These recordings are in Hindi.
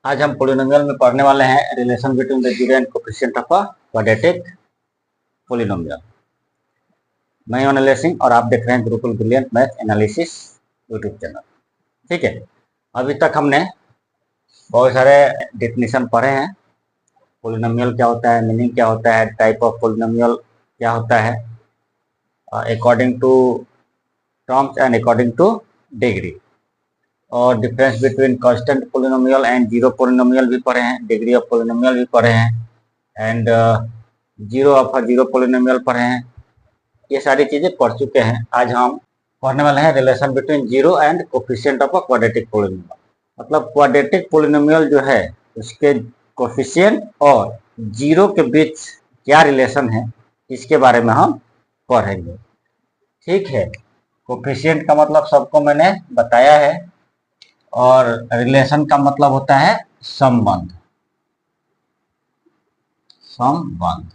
आज हम पोलिनोमियल में पढ़ने वाले हैं relation between the zero and coefficient of a quadratic polynomial. मैं अनिल सिंह और आप देख रहे हैं Gurukul brilliant math analysis YouTube channel. ठीक है, अभी तक हमने बहुत सारे डेफिनेशन पढ़े हैं। पोलिनोमियल क्या होता है, मीनिंग क्या होता है, टाइप ऑफ पोलिनोमियल क्या होता है, according to terms and according to degree, और difference between constant polynomial and zero polynomial भी पढ़े हैं, डिग्री ऑफ पोलिनोमियल भी पढ़े हैं, and zero of zero polynomial पढ़े हैं। ये सारी चीजें पढ़ चुके हैं। आज हम पढ़ने वाले हैं relation between zero and coefficient of a quadratic polynomial. मतलब क्वाड्रेटिक पोलिनोमियल जो है उसके कोफिशिएंट और जीरो के बीच क्या रिलेशन है, इसके बारे में हम पढ़ेंगे। ठीक है, कोफिशिएंट का मतलब सबको मैंने बताया है, और रिलेशन का मतलब होता है संबंध। संबंध,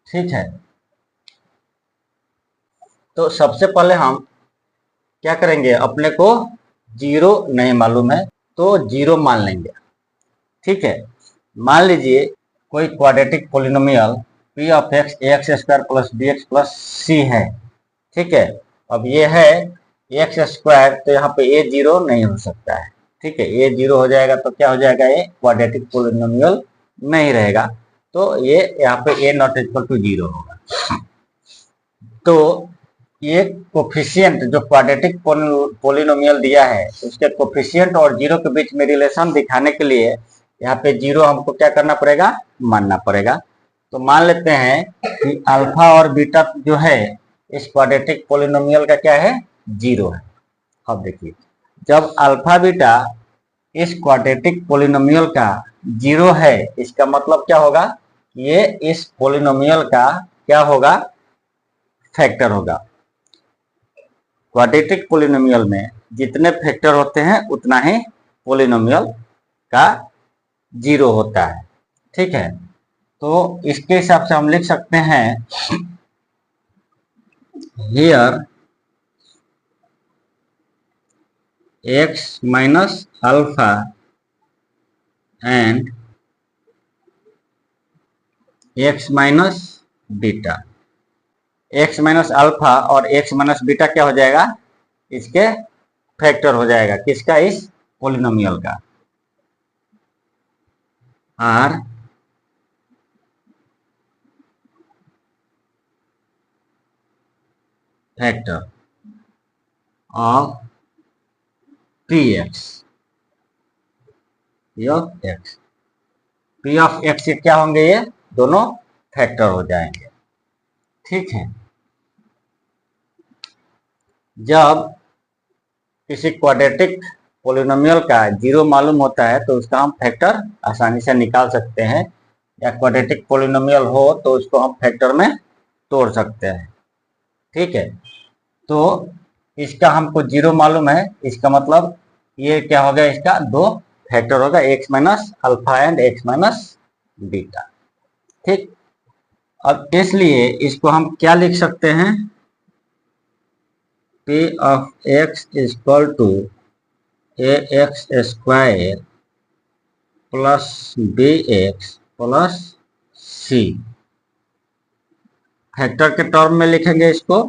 ठीक है। तो सबसे पहले हम क्या करेंगे, अपने को जीरो नहीं मालूम है तो जीरो मान लेंगे। ठीक है, मान लीजिए कोई quadratic polynomial p of x x square plus B x plus c है। ठीक है, अब ये है एक्स स्क्वायर, तो यहाँ पे ए जीरो नहीं हो सकता है। ठीक है, ए जीरो हो जाएगा तो क्या हो जाएगा, ये क्वाड्रेटिक पोलिनोमियल नहीं रहेगा, तो ये यहाँ पे ए नॉट इक्वल टू जीरो होगा। तो ये कोफिशिएंट जो क्वाड्रेटिक पोलिनोमियल दिया है उसके कोफिशिएंट और जीरो के बीच में रिलेशन दिखाने के लिए यहाँ पे जीरो हमको क्या करना पड़ेगा, मानना पड़ेगा। तो मान लेते हैं कि अल्फा और बीटा जो है इस क्वाड्रेटिक पोलिनोमियल का क्या है, जीरो है। अब देखिए, जब अल्फा बीटा इस क्वाड्रेटिक पोलिनोमियल का जीरो है, इसका मतलब क्या होगा, ये इस पोलिनोमियल का क्या होगा, फैक्टर होगा। क्वाड्रेटिक पोलिनोमियल में जितने फैक्टर होते हैं उतना ही पोलिनोमियल का जीरो होता है। ठीक है, तो इसके हिसाब से हम लिख सकते हैं, here x minus alpha and x minus beta. x minus alpha और x माइनस बीटा क्या हो जाएगा, इसके फैक्टर हो जाएगा। किसका, इस पोलिनोमियल का। Are factor of P X, P of X, P of X से क्या होंगे, ये दोनों फैक्टर हो जाएंगे। ठीक है, जब किसी क्वाड्रेटिक पोलिनोमियल का जीरो मालूम होता है तो उसका हम फैक्टर आसानी से निकाल सकते हैं, या क्वाड्रेटिक पोलिनोमियल हो तो उसको हम फैक्टर में तोड़ सकते हैं। ठीक है, तो इसका हमको जीरो मालूम है, इसका मतलब ये क्या हो गया, इसका दो फैक्टर होगा, X minus alpha and X minus beta. ठीक, अब इसलिए इसको हम क्या लिख सकते हैं, P of X is equal to A X square plus B x plus C. Factor के टर्म में लिखेंगे इसको,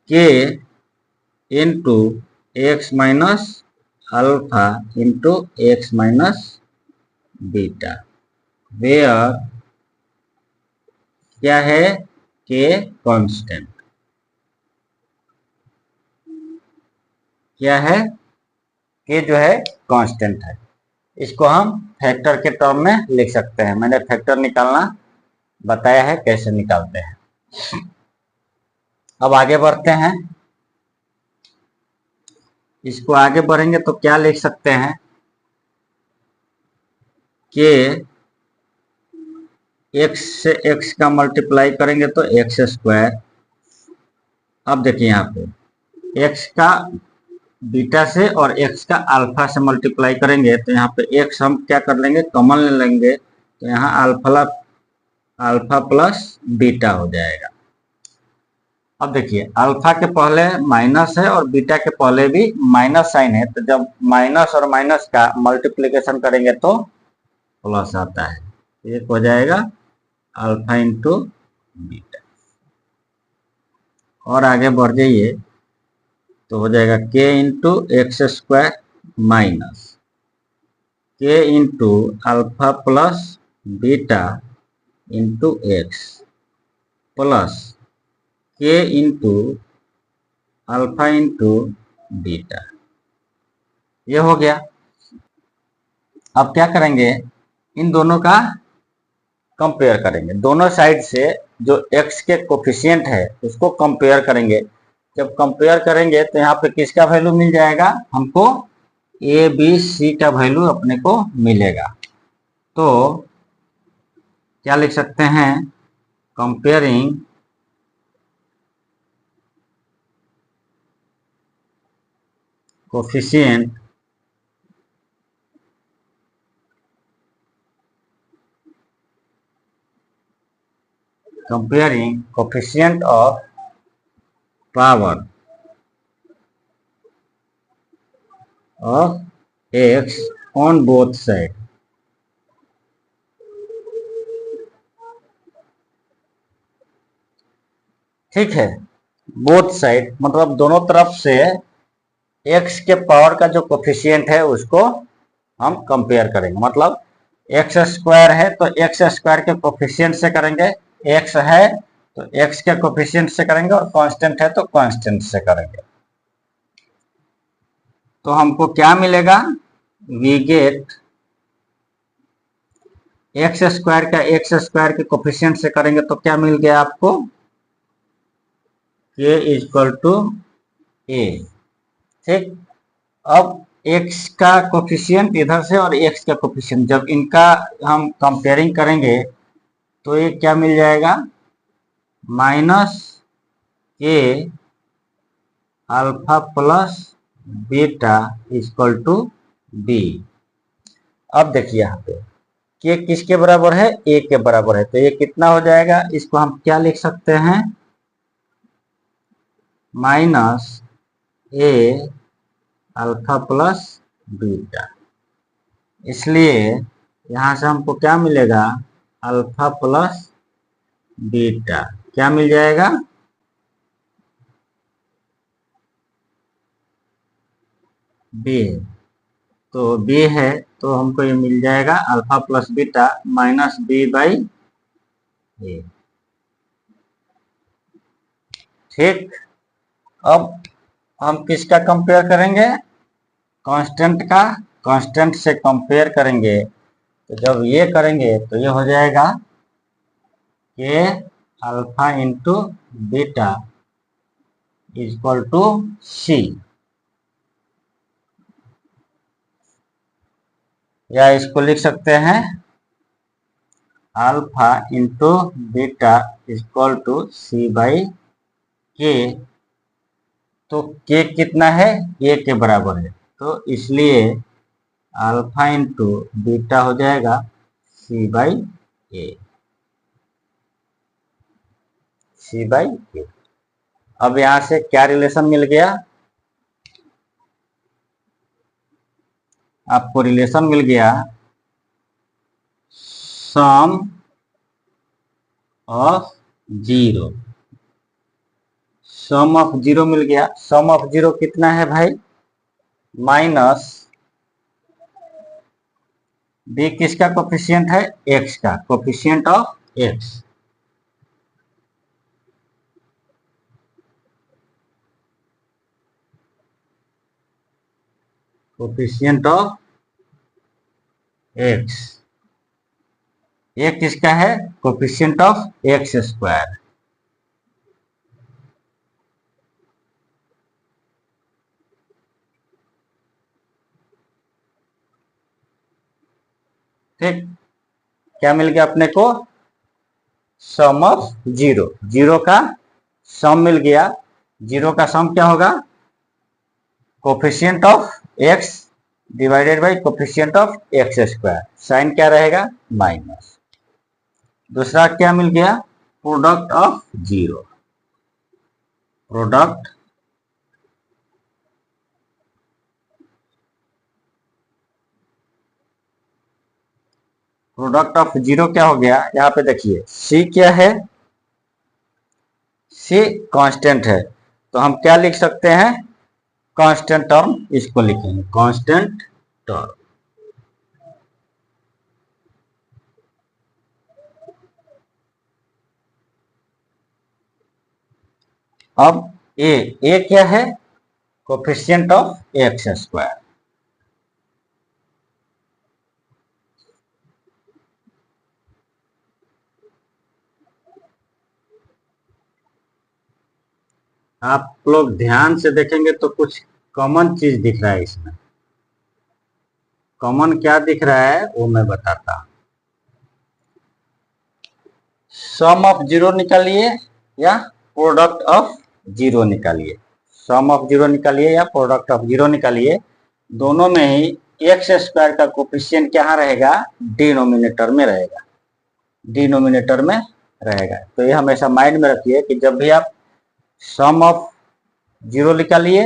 K into X minus alpha into X minus beta, where क्या है, के कांस्टेंट। क्या है, के जो है कांस्टेंट है। इसको हम फैक्टर के टर्म में लिख सकते हैं। मैंने फैक्टर निकालना बताया है कैसे निकालते हैं। अब आगे बढ़ते हैं, इसको आगे बढ़ेंगे तो क्या लिख सकते हैं, कि x से x का मल्टीप्लाई करेंगे तो एक्स स्क्वायर। अब देखिए यहाँ पे x का बीटा से और x का अल्फा से मल्टीप्लाई करेंगे तो यहाँ पे x हम क्या कर लेंगे, कॉमन ले लेंगे, तो यहाँ अल्फा प्लस बीटा हो जाएगा। अब देखिए अल्फा के पहले माइनस है और बीटा के पहले भी माइनस साइन है, तो जब माइनस और माइनस का मल्टीप्लिकेशन करेंगे तो प्लस आता है, एक हो जाएगा अल्फा इंटू बीटा। और आगे बढ़ जाइए तो हो जाएगा के इंटू एक्स स्क्वायर माइनस के into alpha plus beta into x plus के इंटू अल्फा इंटू बीटा। ये हो गया। अब क्या करेंगे, इन दोनों का कंपेयर करेंगे, दोनों साइड से जो x के कोफिशिएंट है उसको कंपेयर करेंगे। जब कंपेयर करेंगे तो यहाँ पे किसका वैल्यू मिल जाएगा, हमको ए बी सी का वैल्यू अपने को मिलेगा। तो क्या लिख सकते हैं, comparing coefficient of power of x on both side। ठीक है, बोथ साइड मतलब दोनों तरफ से x के पावर का जो कोफिशिएंट है उसको हम कंपेयर करेंगे। मतलब एक्स स्क्वायर है तो एक्स स्क्वायर के कोफिशिएंट से करेंगे, x है तो x के कोफिशिएंट से करेंगे और कांस्टेंट है तो कांस्टेंट से करेंगे। तो हमको क्या मिलेगा, वी गेट एक्स स्क्वायर का एक्स स्क्वायर के कोफिशिएंट से करेंगे तो क्या मिल गया आपको, k इक्वल टू ए। ठीक, अब x का कोफिशिएंट इधर से और x का कोफिशिएंट जब इनका हम कंपेयरिंग करेंगे तो ये क्या मिल जाएगा, minus K alpha plus beta equal to B. अब देखिए यहाँ पे के किसके बराबर है, ए के बराबर है, तो ये कितना हो जाएगा, इसको हम क्या लिख सकते हैं, माइनस ए अल्फा प्लस बीटा। इसलिए यहां से हमको क्या मिलेगा, अल्फा प्लस बीटा क्या मिल जाएगा, बी। तो बी है तो हमको ये मिल जाएगा alpha plus beta minus b by a. ठीक, अब हम किसका कंपेयर करेंगे, कांस्टेंट का, कांस्टेंट से कंपेयर करेंगे। तो जब ये करेंगे तो ये हो जाएगा के alpha into beta equal to c, या इसको लिख सकते हैं alpha into beta equal to c by k. तो के कितना है, ए के बराबर है, तो इसलिए अल्फा इंटू बीटा हो जाएगा सी बाई ए, सी बाई ए। अब यहां से क्या रिलेशन मिल गया, आपको रिलेशन मिल गया sum of zero, sum of zero मिल गया। सम ऑफ जीरो कितना है भाई, माइनस बी किसका कोफिशिएंट है, एक्स का, coefficient of x coefficient of x, ये किसका है, कोफिशिएंट ऑफ एक्स स्क्वायर। ठीक, क्या मिल गया अपने को, सम ऑफ जीरो, जीरो का सम मिल गया। जीरो का सम क्या होगा, coefficient of X divided by coefficient of X square, sign क्या रहेगा, माइनस। दूसरा क्या मिल गया, product of zero, product of zero क्या हो गया, यहाँ पे देखिए सी क्या है, सी कांस्टेंट है, तो हम क्या लिख सकते हैं, कांस्टेंट टर्म इसको लिखेंगे, कांस्टेंट टर्म। अब ए क्या है, कोफिशिएंट ऑफ एक्स स्क्वायर। आप लोग ध्यान से देखेंगे तो कुछ कॉमन चीज दिख रहा है इसमें। कॉमन क्या दिख रहा है वो मैं बताता हूं। सम ऑफ जीरो निकालिए या प्रोडक्ट ऑफ जीरो निकालिए, सम ऑफ जीरो निकालिए या प्रोडक्ट ऑफ जीरो निकालिए, दोनों में ही एक्स स्क्वायर का कोफिशिएंट क्या रहेगा, डिनोमिनेटर में रहेगा, डिनोमिनेटर में रहेगा। तो ये हमेशा माइंड में रखिए कि जब भी आप सम ऑफ जीरो निकालिए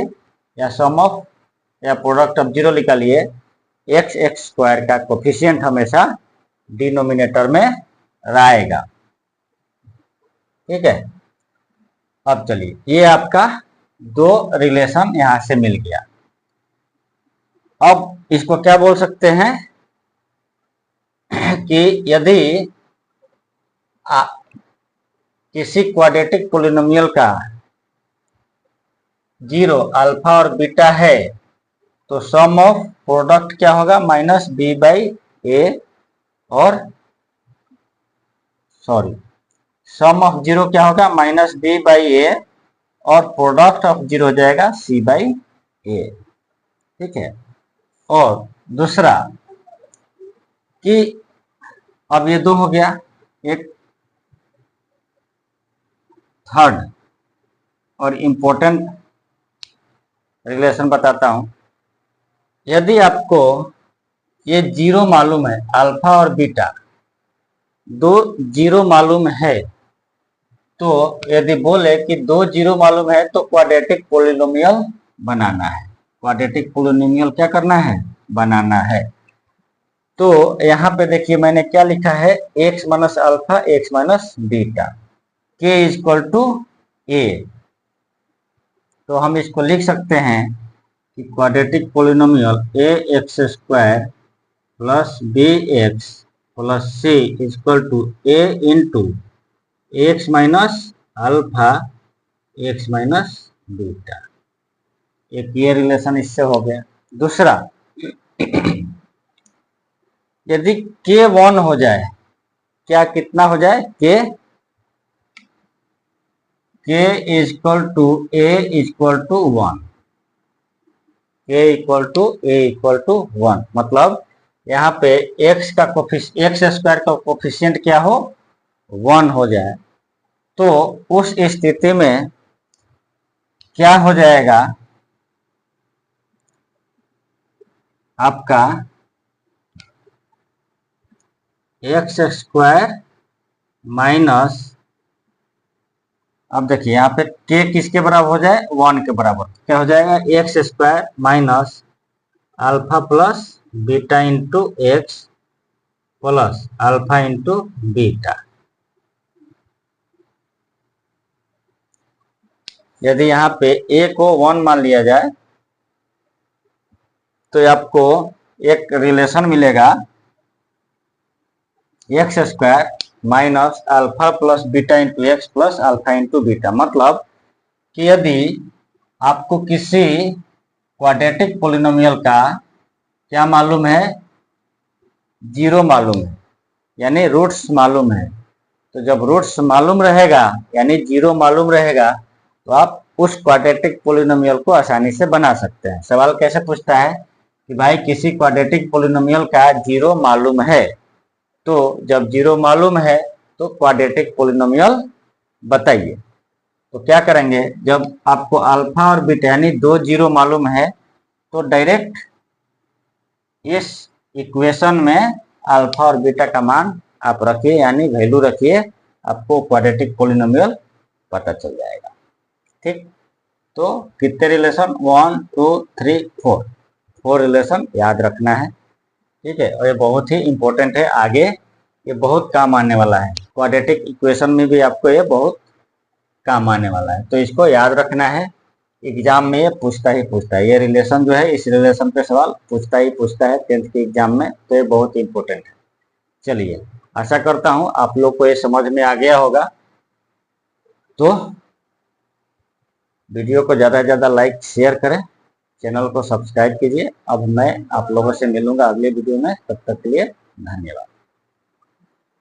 या सम ऑफ या प्रोडक्ट ऑफ जीरो निकालिए, एक्स स्क्वायर का कोफिशिएंट हमेशा डिनोमिनेटर में रहेगा। ठीक है, अब चलिए ये आपका दो रिलेशन यहां से मिल गया। अब इसको क्या बोल सकते हैं कि यदि किसी क्वाड्रेटिक पोलिनोमियल का जीरो अल्फा और बीटा है तो सम ऑफ प्रोडक्ट क्या होगा, माइनस बी बाई ए, और सॉरी सम ऑफ जीरो क्या होगा, माइनस बी बाई ए, और प्रोडक्ट ऑफ जीरो हो जाएगा सी बाई ए। ठीक है, और दूसरा कि अब ये दो हो गया, एक थर्ड और इम्पोर्टेंट रिलेशन बताता हूं। यदि आपको ये जीरो मालूम है, अल्फा और बीटा दो जीरो मालूम है, तो यदि बोले कि दो जीरो मालूम है तो क्वाड्रेटिक पोलिनोमियल बनाना है, क्वाड्रेटिक पोलिनोमियल क्या करना है, बनाना है। तो यहाँ पे देखिए मैंने क्या लिखा है, X minus alpha X minus beta K is equal to A. तो हम इसको लिख सकते हैं कि quadratic polynomial A X square plus B x plus C is equal to A into X minus alpha X minus beta. एक ये रिलेशन इससे हो गया। दूसरा, यदि के वन हो जाए, क्या कितना हो जाए, K is equal to A equal to one, K equal to one, मतलब यहाँ पे एक्स का एक्स स्क्वायर का कोफिशिएंट क्या हो, वन हो जाए, तो उस स्थिति में क्या हो जाएगा, आपका एक्स स्क्वायर माइनस, अब देखिए यहाँ पे के किसके बराबर हो जाए, वन के बराबर, क्या हो जाएगा, x square minus alpha plus beta into x plus alpha into beta. यदि यहाँ पे ए को वन मान लिया जाए तो आपको एक रिलेशन मिलेगा, x square minus alpha plus beta into x plus alpha into beta. मतलब कि यदि आपको किसी क्वाड्रेटिक पोलिनोमियल का क्या मालूम है, जीरो मालूम है, यानी रूट्स मालूम है, तो जब रूट्स मालूम रहेगा यानी जीरो मालूम रहेगा तो आप उस क्वाड्रेटिक पोलिनोमियल को आसानी से बना सकते हैं। सवाल कैसे पूछता है कि भाई किसी क्वाड्रेटिक पोलिनोमियल का जीरो मालूम है, तो जब जीरो मालूम है तो क्वाड्रेटिक पोलिनोमियल बताइए। तो क्या करेंगे, जब आपको अल्फा और बीटा यानी दो जीरो मालूम है तो डायरेक्ट इस इक्वेशन में अल्फा और बीटा का मान आप रखिए, यानी वैल्यू रखिए, आपको क्वाड्रेटिक पोलिनोमियल पता चल जाएगा। ठीक। तो कितने रिलेशन, 1 2 3 4, 4 रिलेशन याद रखना है। ठीक है, और ये बहुत ही इंपॉर्टेंट है, आगे ये बहुत काम आने वाला है। क्वाड्रेटिक इक्वेशन में भी आपको ये बहुत काम आने वाला है, तो इसको याद रखना है। एग्जाम में ये पूछता ही पूछता है, ये रिलेशन जो है, इस रिलेशन पे सवाल पूछता ही पूछता है 10th के एग्जाम में, तो ये बहुत इंपॉर्टेंट है। चलिए, आशा करता हूं आप लोग को ये समझ में आ गया होगा। तो वीडियो को ज़्यादा से ज़्यादा लाइक शेयर करें, चैनल को सब्सक्राइब कीजिए। अब मैं आप लोगों से मिलूंगा अगले वीडियो में, तब तक के लिए धन्यवाद।